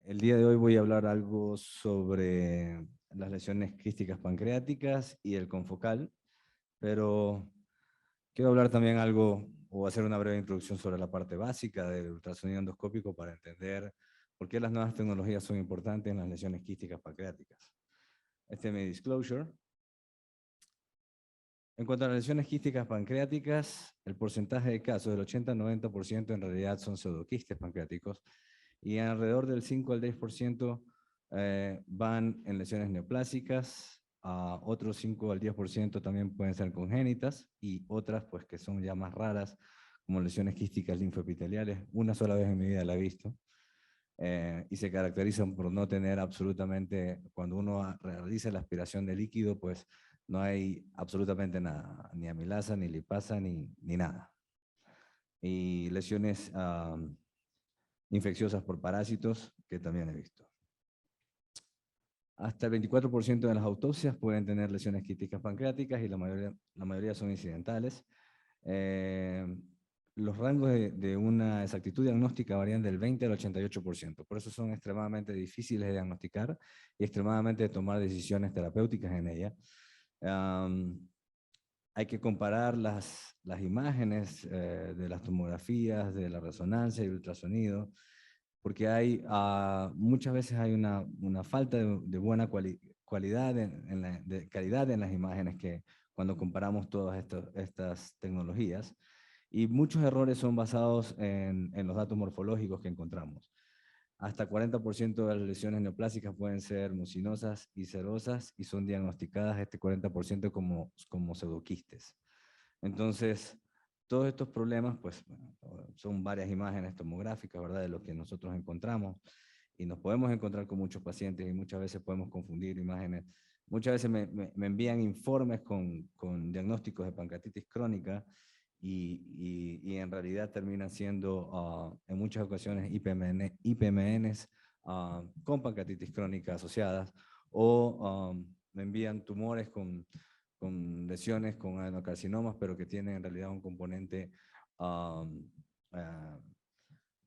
El día de hoy voy a hablar algo sobre las lesiones quísticas pancreáticas y el confocal, pero quiero hablar también algo o hacer una breve introducción sobre la parte básica del ultrasonido endoscópico para entender por qué las nuevas tecnologías son importantes en las lesiones quísticas pancreáticas. Este es mi disclosure. En cuanto a las lesiones quísticas pancreáticas, el porcentaje de casos del 80-90% en realidad son pseudoquistes pancreáticos y alrededor del 5 al 10% van en lesiones neoplásicas, otros 5 al 10% también pueden ser congénitas y otras pues que son ya más raras como lesiones quísticas linfoepiteliales. Una sola vez en mi vida la he visto. Y se caracterizan por no tener absolutamente, cuando uno realiza la aspiración de líquido, pues no hay absolutamente nada, ni amilasa, ni lipasa, ni nada. Y lesiones infecciosas por parásitos, que también he visto. Hasta el 24% de las autopsias pueden tener lesiones quísticas pancreáticas y la mayoría son incidentales. Los rangos de una exactitud diagnóstica varían del 20 al 88%. Por eso son extremadamente difíciles de diagnosticar y extremadamente de tomar decisiones terapéuticas en ella. Hay que comparar las imágenes de las tomografías, de la resonancia y el ultrasonido, porque hay, muchas veces hay una falta de buena calidad en las imágenes que cuando comparamos todas estas tecnologías, y muchos errores son basados en los datos morfológicos que encontramos. Hasta 40% de las lesiones neoplásicas pueden ser mucinosas y serosas y son diagnosticadas este 40% como pseudoquistes. Entonces, todos estos problemas, pues, bueno, son varias imágenes tomográficas, ¿verdad?, de lo que nosotros encontramos, y nos podemos encontrar con muchos pacientes y muchas veces podemos confundir imágenes. Muchas veces me envían informes con diagnósticos de pancreatitis crónica y en realidad terminan siendo, en muchas ocasiones, IPMNs con pancreatitis crónica asociadas, o me envían tumores con lesiones, con adenocarcinomas, pero que tienen en realidad un componente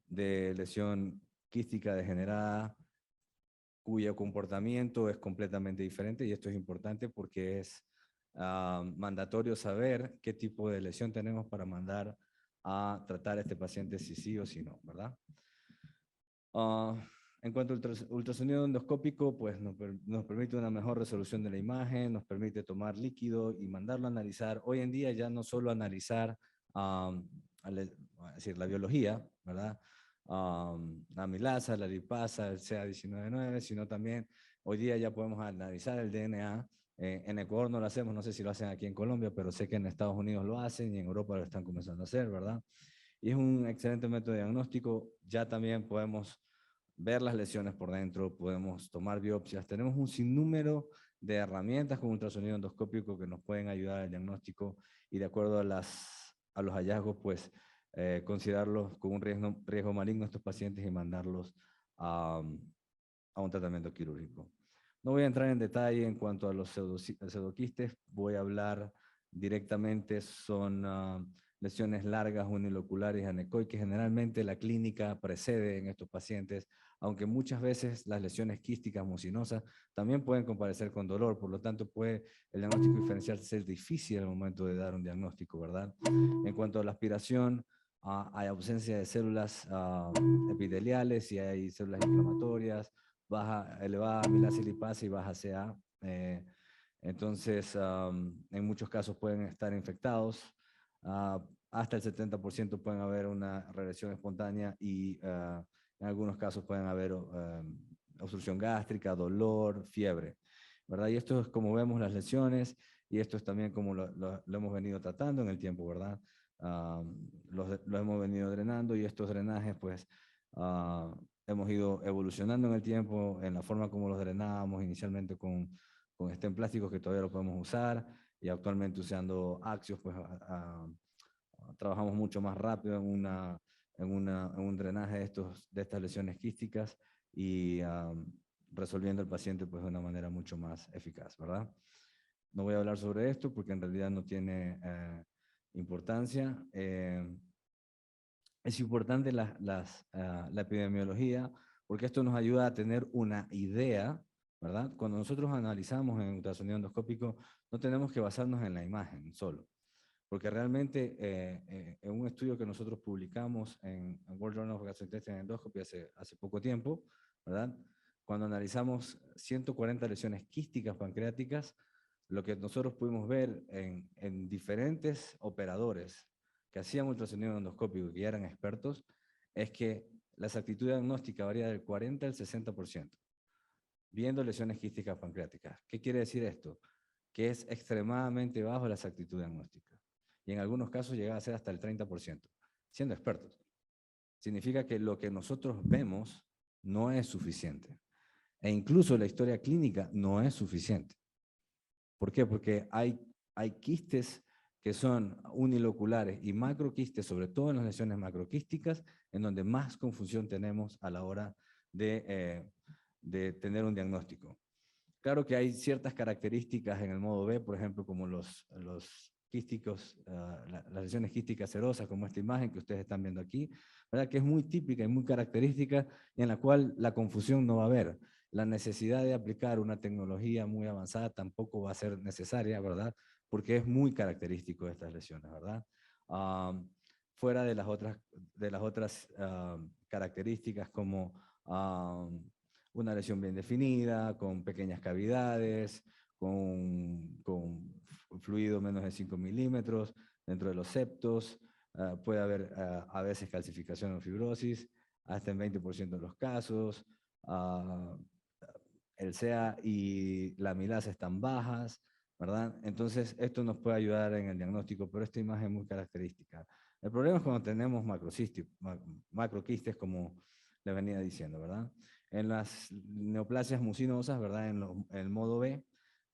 de lesión quística degenerada, cuyo comportamiento es completamente diferente, y esto es importante porque es mandatorio saber qué tipo de lesión tenemos para mandar a tratar a este paciente si sí o si no, ¿verdad? En cuanto al ultrasonido endoscópico, pues nos permite una mejor resolución de la imagen, nos permite tomar líquido y mandarlo a analizar. Hoy en día ya no solo analizar es decir, la biología, ¿verdad? La amilasa, la lipasa, el CA19-9, sino también hoy día ya podemos analizar el DNA. En Ecuador no lo hacemos, no sé si lo hacen aquí en Colombia, pero sé que en Estados Unidos lo hacen y en Europa lo están comenzando a hacer, ¿verdad? Y es un excelente método de diagnóstico. Ya también podemos ver las lesiones por dentro, podemos tomar biopsias. Tenemos un sinnúmero de herramientas con ultrasonido endoscópico que nos pueden ayudar al diagnóstico, y de acuerdo a los hallazgos, pues considerarlos con un riesgo maligno a estos pacientes y mandarlos a un tratamiento quirúrgico. No voy a entrar en detalle en cuanto a los pseudoquistes, voy a hablar directamente, son lesiones largas, uniloculares y anecoiques. Generalmente la clínica precede en estos pacientes, aunque muchas veces las lesiones quísticas mucinosas también pueden comparecer con dolor, por lo tanto puede el diagnóstico diferencial ser difícil al momento de dar un diagnóstico, ¿verdad? En cuanto a la aspiración, hay ausencia de células epiteliales y hay células inflamatorias, elevada amilasa y lipasa y baja CA. Entonces, en muchos casos pueden estar infectados. Hasta el 70% pueden haber una regresión espontánea y en algunos casos pueden haber obstrucción gástrica, dolor, fiebre, ¿verdad? Y esto es como vemos las lesiones, y esto es también como lo hemos venido tratando en el tiempo, ¿verdad? Lo hemos venido drenando, y estos drenajes, pues, hemos ido evolucionando en el tiempo en la forma como los drenábamos inicialmente con stent plásticos, que todavía lo podemos usar, y actualmente usando axios, pues trabajamos mucho más rápido en un drenaje de estas lesiones quísticas, y resolviendo el paciente pues de una manera mucho más eficaz, ¿verdad? No voy a hablar sobre esto porque en realidad no tiene importancia. Es importante la epidemiología, porque esto nos ayuda a tener una idea, ¿verdad? Cuando nosotros analizamos en ultrasonido endoscópico, no tenemos que basarnos en la imagen solo, porque realmente en un estudio que nosotros publicamos en World Journal of Gastrointestinal Endoscopy hace poco tiempo, ¿verdad? Cuando analizamos 140 lesiones quísticas pancreáticas, lo que nosotros pudimos ver en diferentes operadores que hacían ultrasonido endoscópico y que ya eran expertos, es que la exactitud diagnóstica varía del 40 al 60%, viendo lesiones quísticas pancreáticas. ¿Qué quiere decir esto? Que es extremadamente bajo la exactitud diagnóstica. Y en algunos casos llega a ser hasta el 30%, siendo expertos. Significa que lo que nosotros vemos no es suficiente. E incluso la historia clínica no es suficiente. ¿Por qué? Porque hay quistes que son uniloculares y macroquistes, sobre todo en las lesiones macroquísticas, en donde más confusión tenemos a la hora de tener un diagnóstico. Claro que hay ciertas características en el modo B, por ejemplo, como los quísticos, las lesiones quísticas serosas, como esta imagen que ustedes están viendo aquí, ¿verdad? Que es muy típica y muy característica y en la cual la confusión no va a haber. La necesidad de aplicar una tecnología muy avanzada tampoco va a ser necesaria, ¿verdad? Porque es muy característico de estas lesiones, ¿verdad? Fuera de las otras características como una lesión bien definida, con pequeñas cavidades, con fluido menos de 5 milímetros dentro de los septos, puede haber a veces calcificación o fibrosis, hasta en 20% de los casos, el CA y la amilasa están bajas, ¿verdad? Entonces, esto nos puede ayudar en el diagnóstico, pero esta imagen es muy característica. El problema es cuando tenemos macroquistes, como les venía diciendo, ¿verdad? En las neoplasias mucinosas, ¿verdad? En el modo B,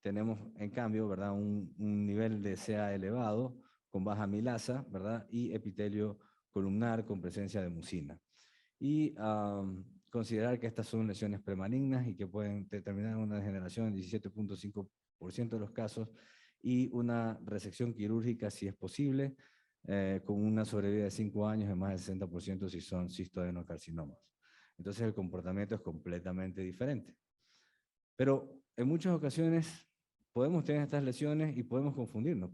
tenemos, en cambio, ¿verdad? Un nivel de CA elevado, con baja amilasa, ¿verdad? Y epitelio columnar con presencia de mucina. Y considerar que estas son lesiones premalignas y que pueden determinar una degeneración en 17.5% de los casos y una resección quirúrgica si es posible, con una sobrevida de 5 años en más del 60% si son cistoadenocarcinomas. Entonces el comportamiento es completamente diferente. Pero en muchas ocasiones podemos tener estas lesiones y podemos confundirnos.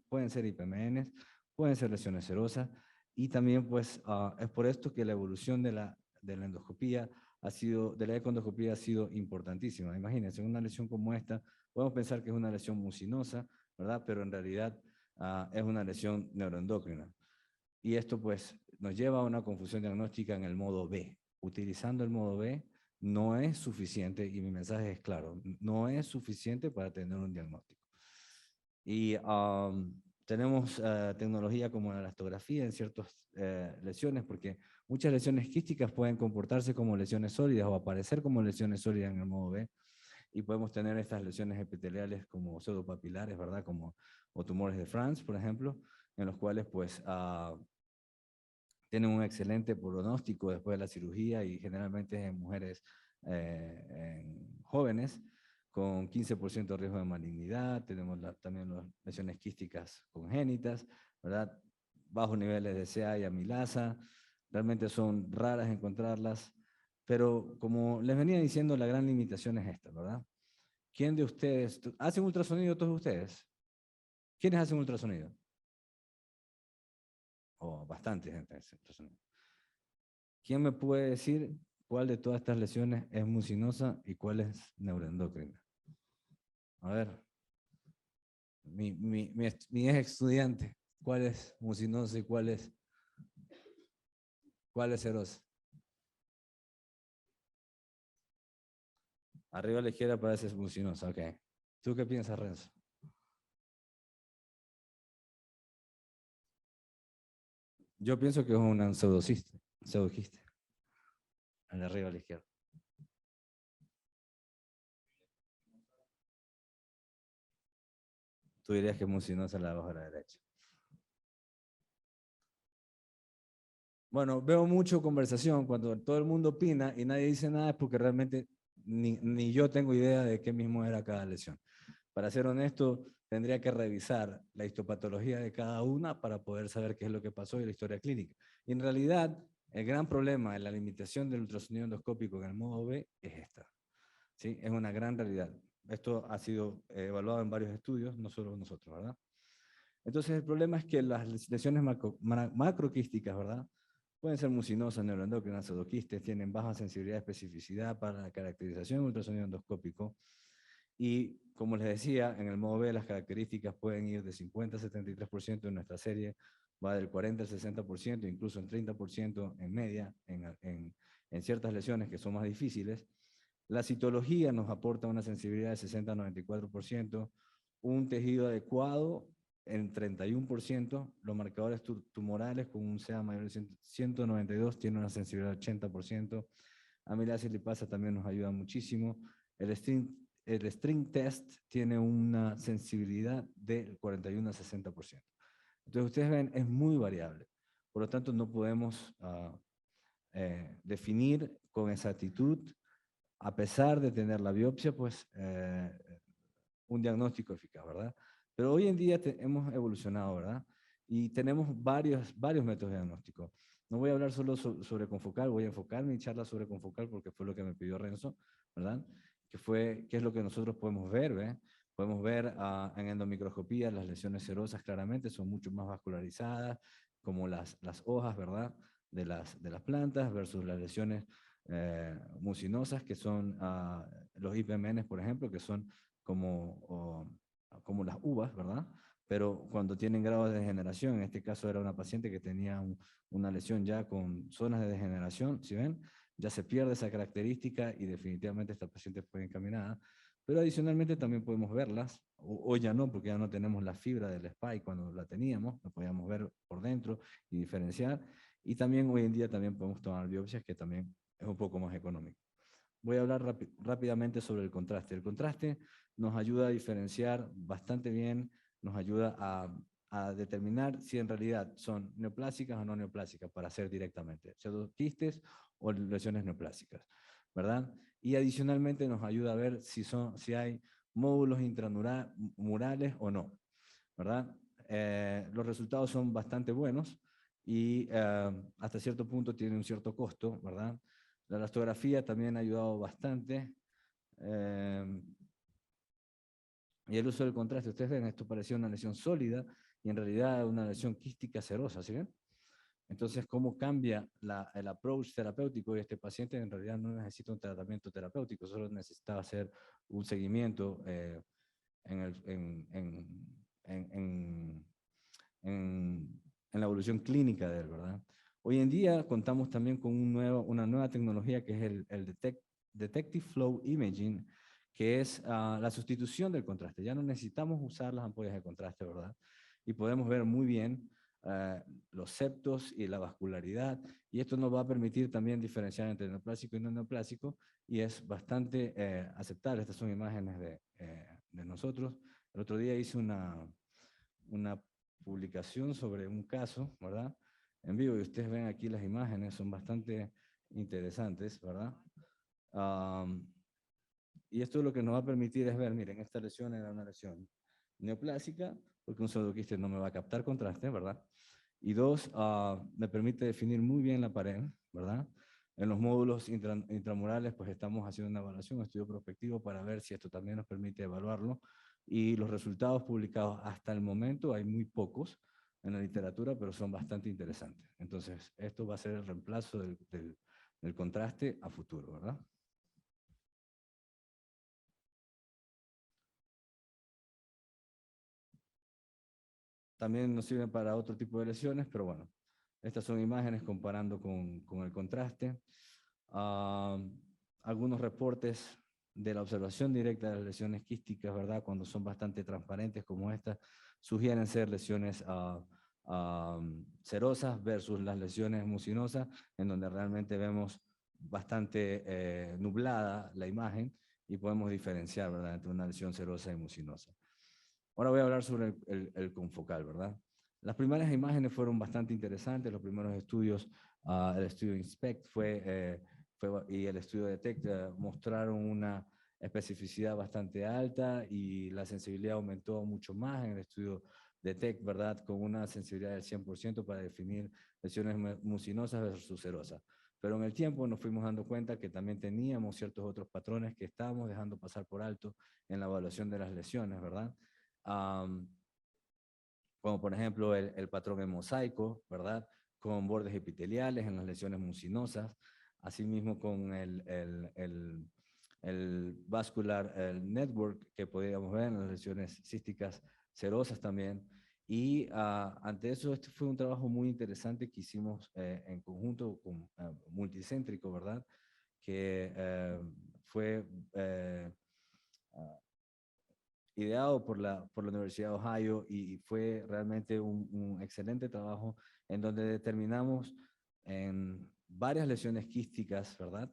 Pueden ser IPMNs, pueden ser lesiones serosas, y también pues es por esto que la evolución de la endoscopía de la econdoscopía ha sido importantísima. Imagínense, una lesión como esta, podemos pensar que es una lesión mucinosa, ¿verdad? Pero en realidad es una lesión neuroendocrina. Y esto pues nos lleva a una confusión diagnóstica en el modo B. Utilizando el modo B no es suficiente, y mi mensaje es claro, no es suficiente para tener un diagnóstico. Y tenemos tecnología como la elastografía en ciertas lesiones, porque muchas lesiones quísticas pueden comportarse como lesiones sólidas o aparecer como lesiones sólidas en el modo B, y podemos tener estas lesiones epiteliales como pseudopapilares, ¿verdad? O tumores de France, por ejemplo, en los cuales pues tienen un excelente pronóstico después de la cirugía y generalmente en mujeres jóvenes con 15% de riesgo de malignidad. Tenemos también las lesiones quísticas congénitas, ¿verdad? Bajos niveles de CA y amilasa. Realmente son raras encontrarlas, pero como les venía diciendo, la gran limitación es esta, ¿verdad? ¿Quién de ustedes, hacen ultrasonido todos ustedes? ¿Quiénes hacen ultrasonido? Bastante gente hace ultrasonido. ¿Quién me puede decir cuál de todas estas lesiones es mucinosa y cuál es neuroendocrina? A ver, mi ex estudiante, ¿cuál es mucinosa y cuál es serosa? Arriba a la izquierda parece mucinosa, ok. ¿Tú qué piensas, Renzo? Yo pienso que es una pseudoquiste. Al de arriba a la izquierda. Tú dirías que es mucinosa la de abajo a la derecha. Bueno, veo mucho conversación cuando todo el mundo opina y nadie dice nada, es porque realmente ni yo tengo idea de qué mismo era cada lesión. Para ser honesto, tendría que revisar la histopatología de cada una para poder saber qué es lo que pasó y la historia clínica. Y en realidad, El gran problema de la limitación del ultrasonido endoscópico en el modo B es esta. ¿Sí? Es una gran realidad. Esto ha sido evaluado en varios estudios, no solo nosotros, ¿verdad? Entonces el problema es que las lesiones macroquísticas, ¿verdad? Pueden ser mucinosas, neuroendocrinas, pseudoquistes, tienen baja sensibilidad y especificidad para la caracterización del ultrasonido endoscópico. Y como les decía, en el modo B las características pueden ir de 50 a 73%, en nuestra serie va del 40 al 60%, incluso en 30% en media, en ciertas lesiones que son más difíciles. La citología nos aporta una sensibilidad de 60 a 94%, un tejido adecuado en 31%, los marcadores tumorales con un CA mayor de 192 tienen una sensibilidad de 80%, amilasa y lipasa también nos ayuda muchísimo, el string test tiene una sensibilidad del 41 a 60%. Entonces ustedes ven, es muy variable, por lo tanto no podemos definir con exactitud, a pesar de tener la biopsia, pues un diagnóstico eficaz, ¿verdad? Pero hoy en día hemos evolucionado, ¿verdad? Y tenemos varios métodos de diagnóstico. No voy a hablar solo sobre confocal, voy a enfocar mi charla sobre confocal porque fue lo que me pidió Renzo, ¿verdad? ¿Qué es lo que nosotros podemos ver, ¿ve? Podemos ver en endomicroscopía las lesiones serosas claramente, son mucho más vascularizadas, como las hojas, ¿verdad? De las plantas versus las lesiones mucinosas, que son los IPMNs, por ejemplo, que son como las uvas, ¿verdad? Pero cuando tienen grados de degeneración, en este caso era una paciente que tenía una lesión ya con zonas de degeneración, ¿sí ven? Ya se pierde esa característica y definitivamente esta paciente fue encaminada. Pero adicionalmente también podemos verlas, o ya no, porque ya no tenemos la fibra del SPY cuando la teníamos, la podíamos ver por dentro y diferenciar. Y también hoy en día también podemos tomar biopsias, que también es un poco más económico. Voy a hablar rápidamente sobre el contraste. El contraste nos ayuda a diferenciar bastante bien, nos ayuda a determinar si en realidad son neoplásicas o no neoplásicas, para hacer directamente, pseudoquistes o lesiones neoplásicas, ¿verdad? Y adicionalmente nos ayuda a ver si hay módulos intramurales o no, ¿verdad? Los resultados son bastante buenos y hasta cierto punto tienen un cierto costo, ¿verdad? La elastografía también ha ayudado bastante. Y el uso del contraste, ustedes ven, esto parecía una lesión sólida y en realidad una lesión quística serosa, ¿sí ven? Entonces, ¿cómo cambia el approach terapéutico? Y este paciente en realidad no necesita un tratamiento terapéutico, solo necesitaba hacer un seguimiento en, en la evolución clínica de él, ¿verdad? Hoy en día contamos también con una nueva tecnología que es el Detective Flow Imaging, que es la sustitución del contraste. Ya no necesitamos usar las ampollas de contraste, ¿verdad? Y podemos ver muy bien los septos y la vascularidad, y esto nos va a permitir también diferenciar entre neoplásico y no neoplásico, y es bastante aceptable. Estas son imágenes de nosotros. El otro día hice una publicación sobre un caso, ¿verdad? En vivo, y ustedes ven aquí las imágenes, son bastante interesantes, ¿verdad? Y esto lo que nos va a permitir es ver, miren, esta lesión era una lesión neoplásica, porque un pseudoquiste no me va a captar contraste, ¿verdad? Y dos, me permite definir muy bien la pared, ¿verdad? En los módulos intramurales, pues estamos haciendo una evaluación, un estudio prospectivo para ver si esto también nos permite evaluarlo. Y los resultados publicados hasta el momento, hay muy pocos en la literatura, pero son bastante interesantes. Entonces, esto va a ser el reemplazo del contraste a futuro, ¿verdad? También nos sirven para otro tipo de lesiones, pero bueno, estas son imágenes comparando con el contraste. Ah, algunos reportes de la observación directa de las lesiones quísticas, ¿verdad? Cuando son bastante transparentes como estas, sugieren ser lesiones serosas versus las lesiones mucinosas, en donde realmente vemos bastante nublada la imagen y podemos diferenciar, ¿verdad?, entre una lesión serosa y mucinosa. Ahora voy a hablar sobre el confocal, ¿verdad? Las primeras imágenes fueron bastante interesantes, los primeros estudios, el estudio INSPECT y el estudio DETECT mostraron una especificidad bastante alta y la sensibilidad aumentó mucho más en el estudio DETEC, ¿verdad? Con una sensibilidad del 100% para definir lesiones mucinosas versus serosas. Pero en el tiempo nos fuimos dando cuenta que también teníamos ciertos otros patrones que estábamos dejando pasar por alto en la evaluación de las lesiones, ¿verdad? Como por ejemplo el patrón en mosaico, ¿verdad? Con bordes epiteliales en las lesiones mucinosas, asimismo con el vascular el network que podíamos ver en las lesiones císticas serosas también. Y ante eso, este fue un trabajo muy interesante que hicimos en conjunto con multicéntrico, ¿verdad? Que fue ideado por la Universidad de Ohio y fue realmente un excelente trabajo en donde determinamos en varias lesiones quísticas, ¿verdad?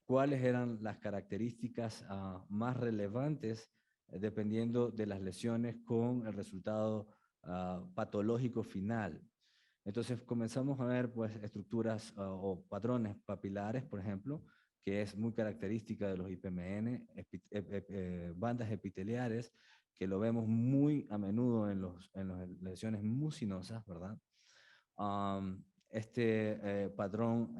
Cuáles eran las características más relevantes dependiendo de las lesiones con el resultado patológico final. Entonces comenzamos a ver pues, estructuras o patrones papilares, por ejemplo, que es muy característica de los IPMN, bandas epiteliares, que lo vemos muy a menudo en las lesiones mucinosas, ¿verdad? Este patrón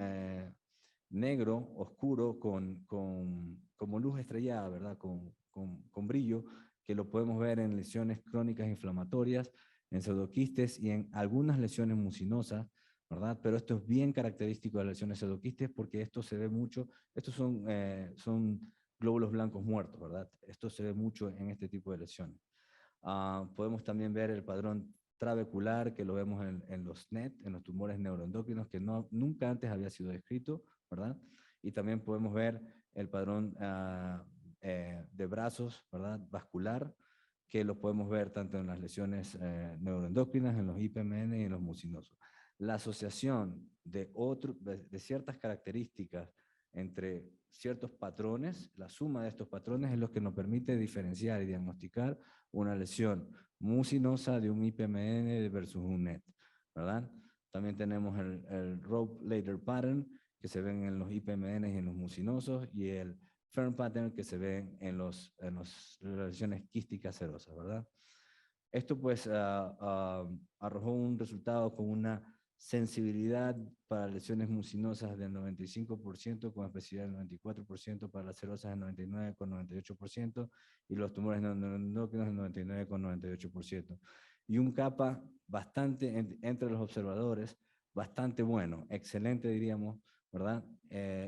negro, oscuro, como luz estrellada, ¿verdad? Con brillo, que lo podemos ver en lesiones crónicas inflamatorias, en pseudoquistes y en algunas lesiones mucinosas, ¿verdad? Pero esto es bien característico de las lesiones pseudoquistes porque esto se ve mucho, estos son glóbulos blancos muertos, ¿verdad? Esto se ve mucho en este tipo de lesiones. Podemos también ver el padrón trabecular, que lo vemos en los NET, en los tumores neuroendocrinos, que nunca antes había sido descrito, ¿verdad? Y también podemos ver el padrón de brazos, ¿verdad? Vascular, que lo podemos ver tanto en las lesiones neuroendocrinas, en los IPMN y en los mucinosos. La asociación de ciertas características entre ciertos patrones, la suma de estos patrones es lo que nos permite diferenciar y diagnosticar una lesión mucinosa de un IPMN versus un NET, ¿verdad? También tenemos el Rope Later Pattern, que se ven en los IPMN y en los mucinosos, y el Fern Pattern, que se ven en las lesiones quísticas serosas, ¿verdad? Esto pues arrojó un resultado con una sensibilidad para lesiones mucinosas del 95%, con especificidad del 94%, para las serosas del 99,98% y los tumores neuroendocrinos del 99,98%. Y un capa bastante, entre los observadores, bastante bueno, excelente diríamos, ¿verdad?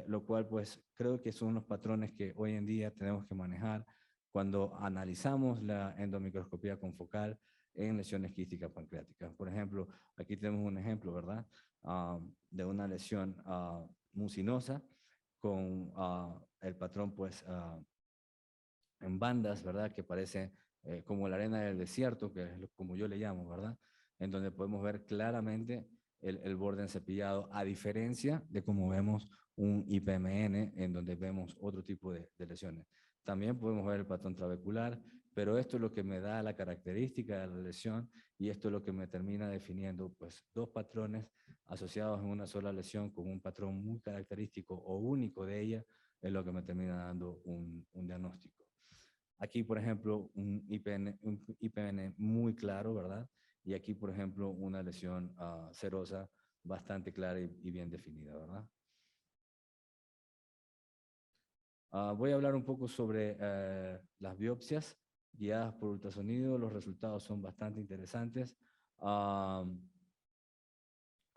Lo cual pues creo que son los patrones que hoy en día tenemos que manejar cuando analizamos la endomicroscopía confocal en lesiones quísticas pancreáticas. Por ejemplo, aquí tenemos un ejemplo, ¿verdad? De una lesión mucinosa con el patrón, pues, en bandas, ¿verdad? Que parece como la arena del desierto, que es como yo le llamo, ¿verdad? En donde podemos ver claramente el borde encepillado, a diferencia de como vemos un IPMN, en donde vemos otro tipo de lesiones. También podemos ver el patrón trabecular, pero esto es lo que me da la característica de la lesión y esto es lo que me termina definiendo pues, dos patrones asociados en una sola lesión con un patrón muy característico o único de ella, es lo que me termina dando un diagnóstico. Aquí, por ejemplo, un IPN muy claro, ¿verdad? Y aquí, por ejemplo, una lesión serosa bastante clara y bien definida, ¿verdad? Voy a hablar un poco sobre las biopsias guiadas por ultrasonido. Los resultados son bastante interesantes. Han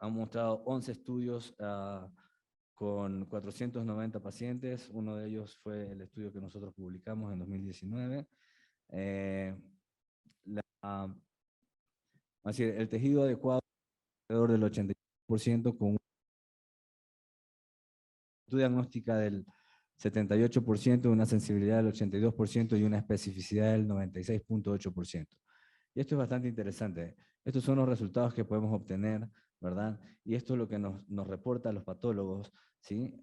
mostrado 11 estudios con 490 pacientes. Uno de ellos fue el estudio que nosotros publicamos en 2019. Así, el tejido adecuado alrededor del 85% con una diagnóstica del 78%, una sensibilidad del 82% y una especificidad del 96,8%. Y esto es bastante interesante. Estos son los resultados que podemos obtener, ¿verdad? Y esto es lo que nos reporta a los patólogos, ¿sí?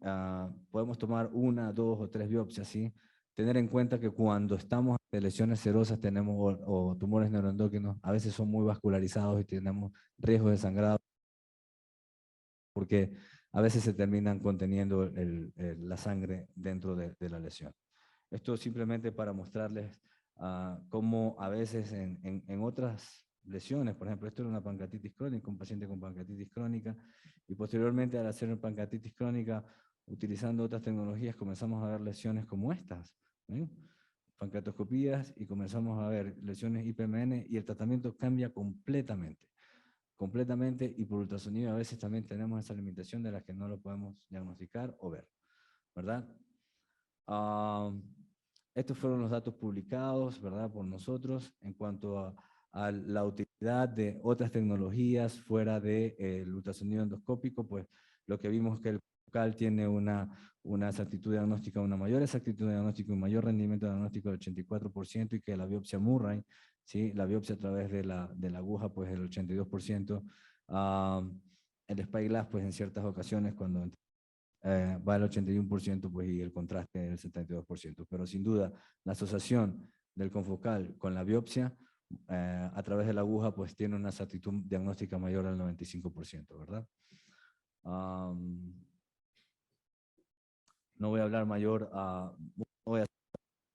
Podemos tomar una, dos o tres biopsias, ¿sí? Tener en cuenta que cuando estamos de lesiones serosas tenemos o tumores neuroendocrinos, a veces son muy vascularizados y tenemos riesgo de sangrado porque a veces se terminan conteniendo la sangre dentro de la lesión. Esto simplemente para mostrarles cómo a veces en otras lesiones. Por ejemplo, esto era una pancreatitis crónica, un paciente con pancreatitis crónica, y posteriormente al hacer pancreatitis crónica, utilizando otras tecnologías, comenzamos a ver lesiones como estas, ¿sí? Pancreatoscopías, y comenzamos a ver lesiones IPMN, y el tratamiento cambia completamente. Completamente, y por ultrasonido a veces también tenemos esa limitación de las que no lo podemos diagnosticar o ver, ¿verdad? Estos fueron los datos publicados, ¿verdad?, por nosotros en cuanto a la utilidad de otras tecnologías fuera del ultrasonido endoscópico. Pues lo que vimos es que el confocal tiene una exactitud diagnóstica, una mayor exactitud diagnóstica, un mayor rendimiento diagnóstico del 84%, y que la biopsia Murray, ¿sí?, la biopsia a través de la aguja, pues el 82%. El Spyglass, pues en ciertas ocasiones, cuando va al 81%, pues, y el contraste del 72%. Pero sin duda, la asociación del confocal con la biopsia a través de la aguja, pues tiene una exactitud diagnóstica mayor al 95%, ¿verdad? No voy a hablar mayor,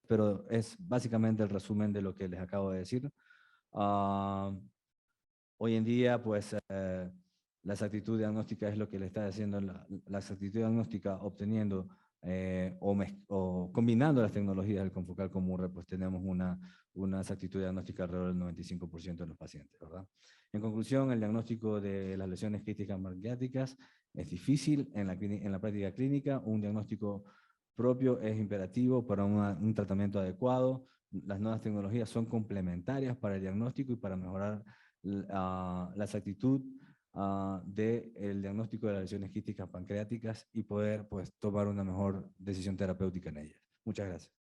pero es básicamente el resumen de lo que les acabo de decir. Hoy en día, pues, la exactitud diagnóstica es lo que le está haciendo la exactitud diagnóstica, obteniendo o combinando las tecnologías del confocal con Murray, pues tenemos una exactitud diagnóstica alrededor del 95% de los pacientes, ¿verdad? En conclusión, el diagnóstico de las lesiones críticas pancreáticas es difícil en la práctica clínica. Un diagnóstico propio es imperativo para un tratamiento adecuado. Las nuevas tecnologías son complementarias para el diagnóstico y para mejorar la exactitud del diagnóstico de las lesiones quísticas pancreáticas, y poder, pues, tomar una mejor decisión terapéutica en ellas. Muchas gracias.